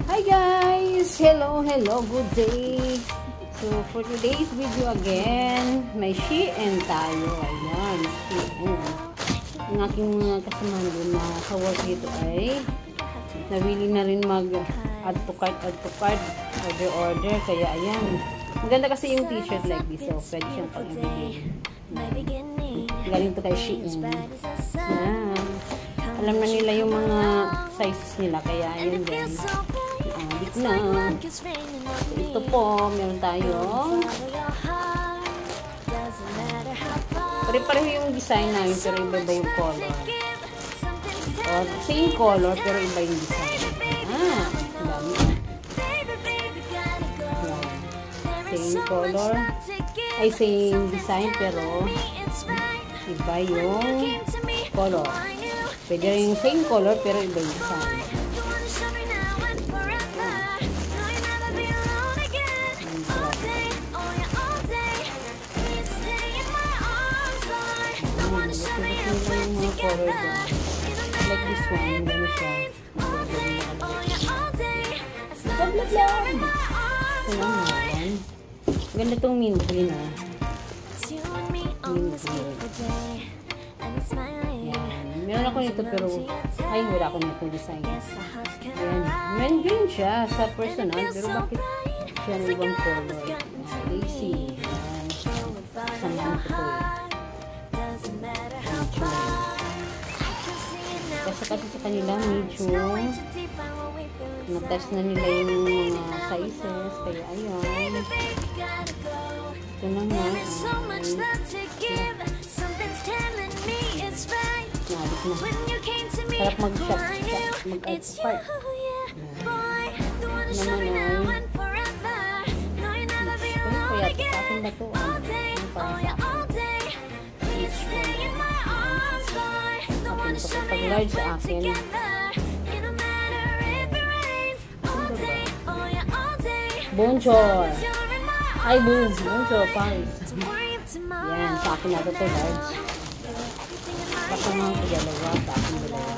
Hi guys! Hello, good day! So, for today's video again, may Shein tayo. Ayan, Shein. Ang aking mga kasamahan doon na ka-work dito ay nawili na rin mag-add to cart, order. Kaya ayan. Maganda kasi yung t-shirt like this. So, pwede siyang pang-everyday. Galing to kay Shein. Ayan. Alam na nila yung mga sizes nila. Kaya ayan guys. Dito na. Ito po, meron tayo. Pare-pareho yung design namin pero iba-iba yung color. Or same color pero iba yung design. Dami. Same color. Ay, same design pero iba yung color. Pwede rin yung same color pero iba yung design. Color dyan. Like this one, gano'n siya. Blag! Ito naman. Ganda itong mint green ah. Mint green. Yan. Meron ako nito pero ay wala ako nito design. Ayan. Mint green siya sa personal pero bakit siya ng ibang color? Lacy. Ayan. Samahan ko to eh. Kasi sa kanila medyo na-test na nila yung mga sizes kaya ayun ito naman nabit na sarap mag-shop mag-add to cart naman ay kaya sa akin ba ito pag large sa akin Bonjour ay boom Bonjour Paris yan sa akin na ito large baka nga ito dalawa sa akin dalawa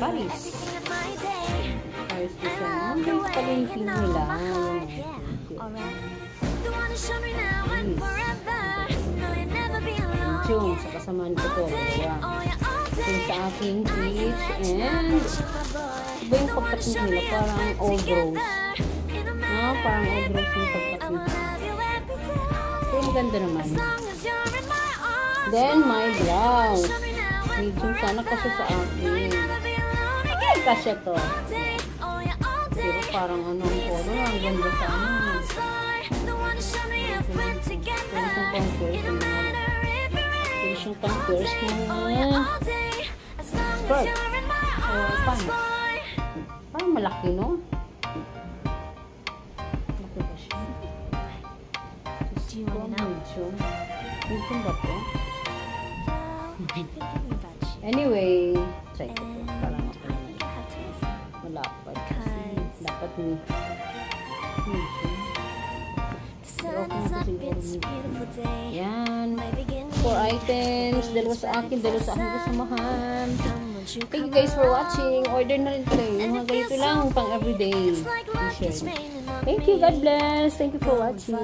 Paris design ang guys pala yung pin nila yung sa kasamaan ko to yung sa aking peach and iba yung pagkat nila parang old rose parang old rose yung pagkat nila pero maganda naman then my blouse medyo sana kasi sa akin ay kasya to pero parang ano ang color ang ganda sa yung pang-first na skirt. Parang malaki, no? Malaki ba siya? Medyo ba ito? Anyway, try ko ito. Parang ako malapad. Dapat ni pero ako na siguro yan 4 items, dalawa sa akin, dalawa sa aking kasamahan. Thank you guys for watching. Order na rin kayo yung mga ganito lang pang everyday t-shirt. Thank you, God bless. Thank you for watching.